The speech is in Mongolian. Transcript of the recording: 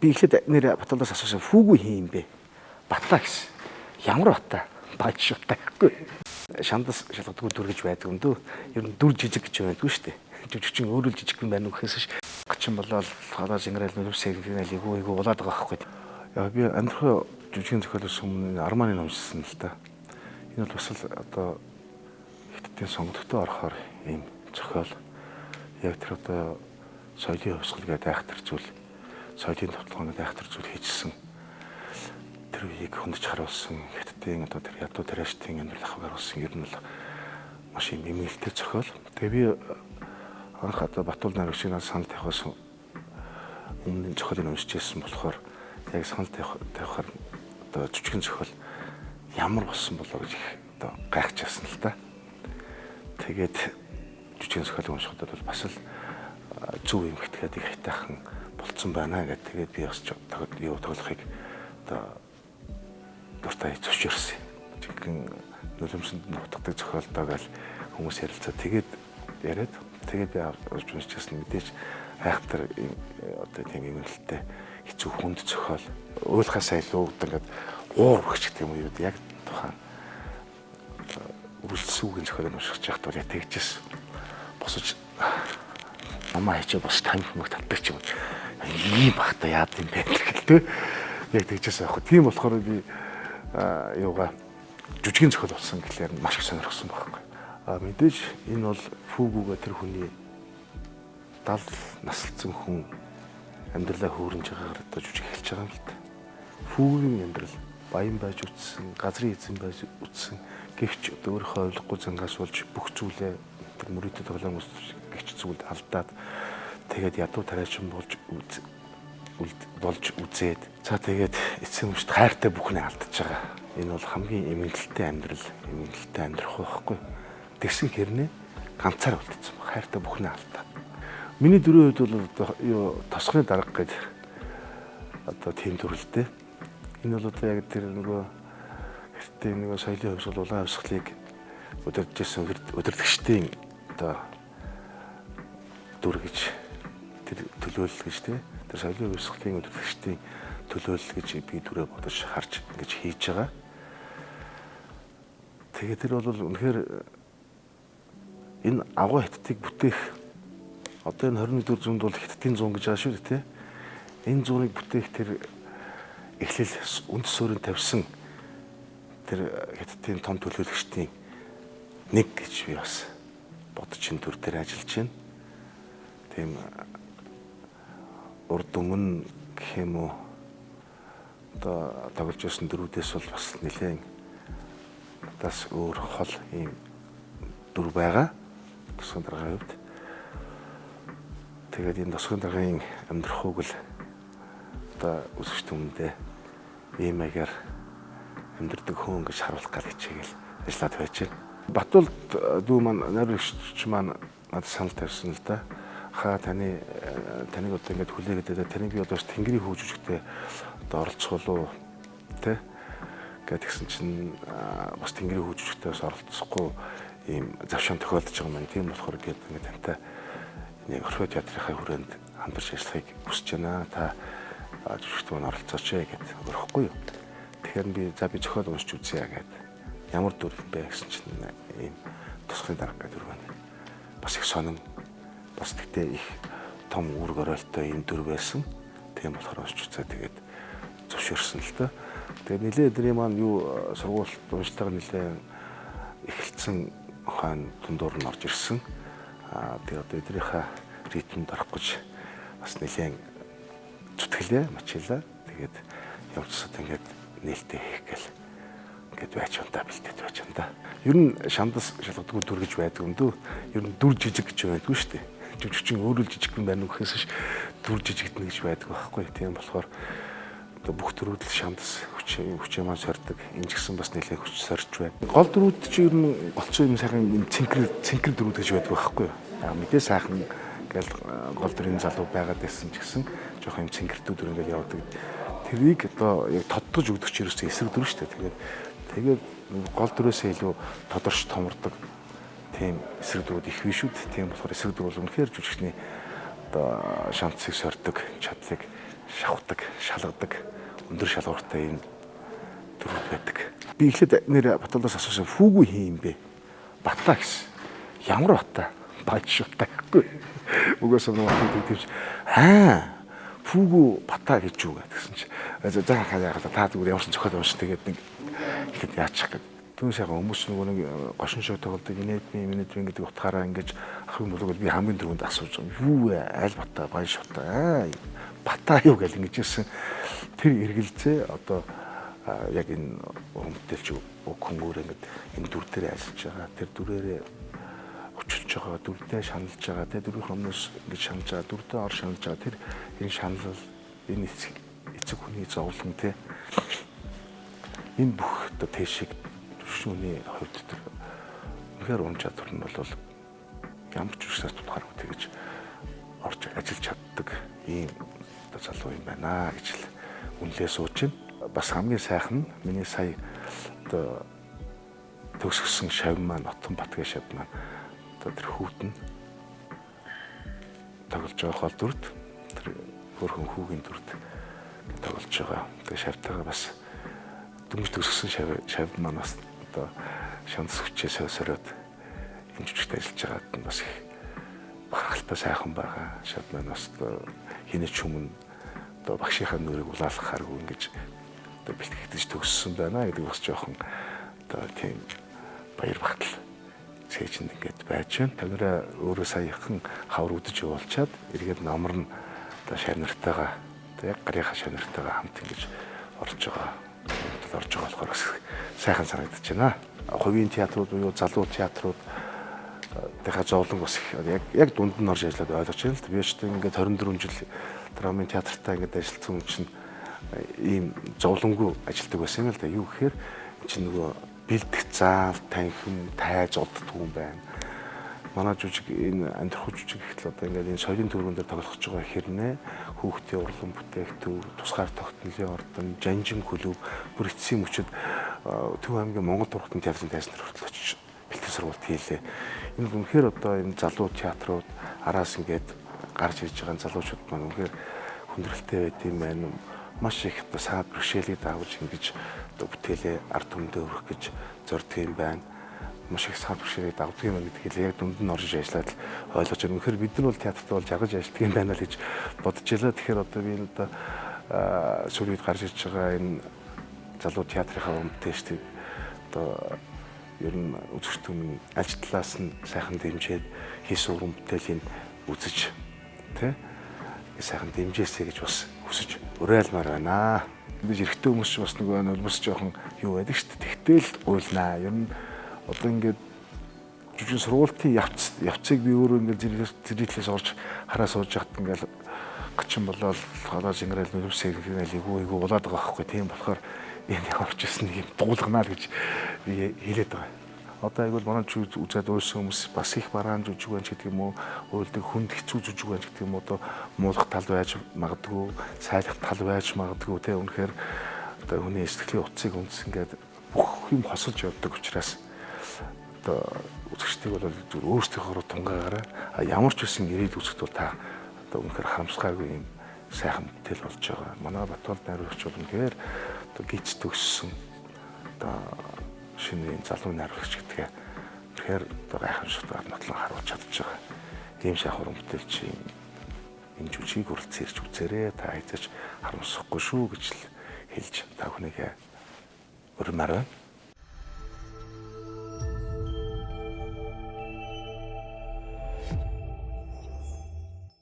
би ихлэд нэр Батулаас асуусан фүүгүү хийм бэ? Батаа гэсэн. Ямар батаа? Бааж батаа гэхгүй. Шандас шалгадгүй дүр гэж байдаг юм дөө. Ер нь дүр жижиг гэж байдгүй шүү дээ. Жүжигчин өөрөө жижиг юм байна уу гэхээс гачин болоод халаа зингэрэл нүрсээ гинэл игүү улаад байгаа байхгүй. Яа би амьдрахаа жүжигчин зохиолоос өмнө Арманы номжсэн л та. Энэ бол бас л одоо хиттийн сонгогдтоо орохоор ийм зохиол яг тэр одоо соёлын хувьсгал гэдэг айхтар зүйл, соёлын тоглоомд айхтар зүйл хийжсэн. Тэр үеийг хөндөж харуулсан хиттийн одоо тэр ядуу тариачдын амьдрал ахыг харуулсан ер нь бол маш юм эмээлтэй зохиол. Тэгээ би анх одоо Батул найрагчнаас санал тавихаас өмнө зохиолыг уншижсэн болохоор яг санал тавихаар одоо жүжигэн зохиол ямар болсон болоо гэж их одоо гайхчихсан л та. Тэгээд жүжигэн зохиолыг уншихад бол бас л зөв юм гэтгээд их хайтайхан болцсон байна гэдэг. Тэгээд би бас юу тоглохыг одоо дуртай зөвшөөрсөн. Жинхэнэ нулимсэнд нутгадаг зохиолдоо гал хүмүүс ярилцаа. Тэгээд яриад тэгээд би авч уншижсэн мэдээж айхтар одоо тийм эмээлтэй хэцүү хүнд зохиол уйлахаас илүү ингээд уур өгч гэх юм уу яг тухайн үргэлжлүүлсэн зохиолыг уншиж яхад бол яг тэгжсэн. Босож намаа хийчих бас тань хүмүүс татдаг ч юм. Ийм бахта яад юм бэ гэдэг яг тэгжсэн аахгүй. Тийм болохоор би юугаа жүжигэн зохиол болсон гэхлээр маш их сонирхсан байхгүй. Мэдээж энэ бол фүүгүүгээ тэр хүний 70 наслцсан хүн амьдралаа хөөрөнж байгаагаар одоо жүжиг эхэлж байгаа юм л та. Фүүгийн амьдрал баян байж үтсэн, газрын эзэн байж үтсэн. Гэвч одоо өөрийнхөө ойлгохгүй зангаас болж бүх зүйлээ тэр мөрөдөд тоглоом гихч зүйлд алдаад тэгээд ядуу тариачин болж үзээд за тэгээд эцсийн мөчт хайртай бүхнээ алдчихж байгаа. Энэ бол хамгийн эмгэлтэй амьдрал, эмгэлтэй амьдрах байхгүй. Тэгсэн хэрнээ ганцаар үлдсэн баг. Хайртай бүхнээ алдаад. Миний дөрөв үед бол одоо тосхны дарга гэдэг одоо тийм төрөлтэй. Энэ бол одоо яг тэр нөгөө соёлын хувьсгал улаан хувьсгалыг удирдахжсэн удирдагчдын одоо дүр гэж тэр төлөөлөл гэж тий. Тэр соёлын хувьсгалын удирдагчдын төлөөлөл гэж би дүрээ бодож харж ингэж хийж байгаа. Тэгээд тэр бол үнэхээр энэ агуу хиттийг бүтээх одоо энэ 21-р зуунд бол хиттийн зуун гэж байгаа шүү дээ тий. Энэ зууныг бүтээх тэр эхлэл үндэс суурийг тавьсан тэр хиттийн том төлөөлөгчдийн нэг гэж би бас бодож энэ төр дээр ажиллаж байна. Тийм урд өмнө гэх юм уу одоо тоглож байсан дөрүүдээс бол бас нэлээд бас өөр хол ийм дүр байгаа. Тосгон даргааны хувьд. Тэгээд энэ тосгон даргааны амьдрахыг л одоо үсгч түмэндээ ийм маягаар амьдрдаг хүн гэж харуулах гал хичээгэл ажиллаад байж байна. Батулд дүү маань найрагч маань надад санал тавьсан л да. Хаа таныг одоо ингэж хүлээгээд таныг би одоо тэнгэрийн хөгжүүлэгтээ одоо оролцох болов тий гэдгсэн чинь бас тэнгэрийн хөгжүүлэгтээ бас оролцохгүй ийм завшаан тохиолдож байгаа маань. Тийм болохоор би ингэ тантай нэг Орфeo театрынхаа хүрээнд хамтарч ажиллахыг хүсэж байна. Та жүжигчд маань оролцооч гэд өрөхгүй юу. Тэгэхээр би зохиол уншиж үзье гэд ямар дүр юм бэ гэсэн чинь ийм тосхны дарга гэдэг дүр байна. Бас их сонин бас тэгтээ их том үүрэг оройлтой ийм дүр байсан. Тийм болохоор уншиж үзээ тэгээд зөвшөөрсөн л та. Тэгээд нэлээд эдний маань юу сургуульд уншлагаар нэлээд эхэлсэн хаан тундуур нь орж ирсэн. Тэгээд одоо эдрийнхаа ритмд орох гэж бас нэлээд зүтгэлээ мачилаа. Тэгээд явцсад ингээд нээлттэй хийх гэл ингээд байж унтаа бэлдээд байж унтаа. Ер нь шандас шалгадгүй дүр гэж байдаг юм дөө. Ер нь дүр жижиг гэж байдгүй шүү дээ. Жүжигчин өөрөө л жижиг юм байна уу гэхээс дүр жижигдэнэ гэж байдаг байхгүй. Тийм болохоор одоо бүх дүрүүд л шандас хүчээ маань сордог. Энэ ч гэсэн бас нэлээд хүч сорж байна. Гол дүрүүд чи ер нь голцоо юм сайхан цэнхэр дүрүүд гэж байдаг байхгүй. Мэдээ сайхан гэл гол дүрийн залуу байгаад байсан ч гэсэн жоох юм цэнхэрдүүд дүр ингээд явдаг. Тэрийг одоо яг тодтогч өгдөг ч ерөөсөө эсрэг дүр шүү дээ. Тэгээд гол дүрээсээ илүү тодорч томордог тийм эсрэг дүрүүд их биш үү. Тийм болохоор эсрэг дүр бол үнэхээр жүжигчний одоо шансыг сордог чадлыг шавхдаг, шалгадаг, өндөр шалгууртай юм төрөл байдаг. Би эхлээд нэр Батулаас асуусан фүүгүү хин юм бэ? Бата гэсэн. Ямар бата? Бааш бата гэхгүй. Угаас нь батыг тэгж фүүгүү бата гэж юу гэсэн чи. За хаяа та зүгээр ямар ч зохиол унш тэгээд нэг ихэд яачих гэдэг. Түн сайхан хүмүүс нөгөө нэг гошин шоу тоглодог менежмент гэдэг утгаараа ингэж ах юм болов би хамгийн түрүүнд асууж байгаа. Юу вэ? Аль бата, бааш бата. Бата юу гэл ингэж ирсэн. Тэр эргэлзээ одоо яг энэ хүмүүстэлч хүн өөр ингэж энэ дүр дээр ажиллаж байгаа. Тэр дүрээрээ өчөлж байгаа, дүрдээ шаналж байгаа. Тэр дүрийн хүмүүс ингэж шаналж байгаа, дүрдээ ор шаналж байгаа. Тэр энэ шанал энэ эцэг хүний зовлон те энэ бүх одоо тэшиг шүүний хувьд тэр үнэхээр уун чадвар нь бол ямар ч үсээс тутахааргүй тэгэж орж ажиллаж чаддаг ийм одоо залуу юм байна гэж л үнэлээ сууж байна. Бас хамгийн сайхан нь миний сая одоо төгсгсөн шавь маань Отгон Батгай шавь маань одоо тэр хүүтэн тоглож байгаа хол дүрд тэр хөрхөн хүүгийн дүрд тоглож байгаа. Тэгээ шавьтайгаа бас дөнгөж төгсгсөн шавь маань бас одоо шанс хүчээ сороод энэ жүжигт ажиллаж байгаад нь бас их бахархалтай сайхан байгаа. Шавь маань бас хинэж хүмүүн одоо багшийнхаа нүрийг улаалгахааргүй ингэж одоо бэлтгэж төгссөн байна гэдэг бас жоохон одоо тийм баяр багтал цээжинд ингээд байж байна. Та нараа өөрөө саяхан хавар үдэж явуулчаад эргээд номор нь одоо шавнартайгаа одоо яг гарынхаа шавнартайгаа хамт ингэж орж байгаа. Орж байгаа болохоор бас сайхан санагдаж байна. Хувийн театрууд буюу залуу театрууд дахиад зовлон бас яг дунд нь орж ажиллаад ойлгож байна л да. Би ч ингээд 24 жил драмын театртаа ингээд ажилласан хүн чинь ийм зовлонгүй ажилладаг байсан юм л да. Юу гэхээр чинь нөгөө бэлдэх заал, танхим, тайж олддог юм байна. Манай жүжиг энэ амьдрах жүжиг ихтэл одоо ингээд энэ соёлын төргөн дээр тоглох гэж байгаа хэрнээ хүүхдийн урлан бүтээгдэхүүн, тусгаар тогтнолын ордон, жанжин клуб, бүр эцсийн мөчөд Төв аймгийн Монгол Дурхтан театрын дайснаар хүртэл очиж бэлтгэл сургалт хийлээ. Энэ үнэхээр одоо энэ залуу театрууд араас ингээд гарч ирж байгаа залуучууд маань үнэхээр хүндрэлтэй байт юм байна. Маш их одоо саад бэрхшээлийг даавж ингэж одоо бүтээлээ ард түмэндээ өргөх гэж зорддог юм байна. Маш их саад бэрхшээлийг давдаг юм гэдгийг яг дунд нь орж ажиллаад ойлгож байна. Үнэхээр бид нар бол театрт бол жаргаж ажилладаг юм байна л гэж бодож байлаа. Тэгэхээр одоо би энэ одоо сүүлийн үед гарч ирж байгаа энэ залуу театрынхаа өмтөштэй одоо ер нь үзэгч түмэн аль талаас нь сайхан дэмжиж хийсэн уран бүтээлийн үзэж тий сайхан дэмжээсэй гэж бас хүсэж уриалмаар байна. Бид эрэгтэй хүмүүс ч бас нөгөө нулимс жоохон юу байдаг шүү дээ. Тэгтэл уйлнаа. Ер нь одоо ингээд жүжиг сургуулийн явцыг би өөрөө ингээд зэрэглээс орж хараа сууж яхад ингээд гачин болоод холоо зингэрэл нулимсээ гэнэл эйгүү болоод байгаа байхгүй. Тийм болохоор энэ орж ирсэн нэг юм дуулганаа л гэж би хэлээд байгаа. Одоо айгуул манай жүжиг үзээд уйлсан хүмүүс бас их бараан жүжиг байна гэдэг юм уу, уйлдаг хүнд хэцүү жүжиг байна гэдэг юм уу, одоо муулах тал байж магадгүй, сайлах тал байж магадгүй те үнэхээр одоо хүний сэтгэлийн утсыг үндсэнгээд бүх юм хосолж явдаг учраас одоо үзэгчдийг бол зөв өөрсдийнхөө тунгаагаараа ямар ч үсэн ирээд үзэхэд бол та одоо үнэхээр харамсгаагүй юм сайхан бүтээл болж байгаа. Манай Батбол найруулагч бол үнэхээр одоо гиз төгссөн одоо шинэ залуу найруулагч гэдгээ тэгэхээр одоо гайхамшигтайгаар нотлон харуулж чадчих байгаа. Ийм сайхан уран бүтээлч энэ жүжиг хүрэлцэн ирж үзээрэй. Та хайцаач харамсахгүй шүү гэж л хэлж та бүхнийгээ өрмөр байна.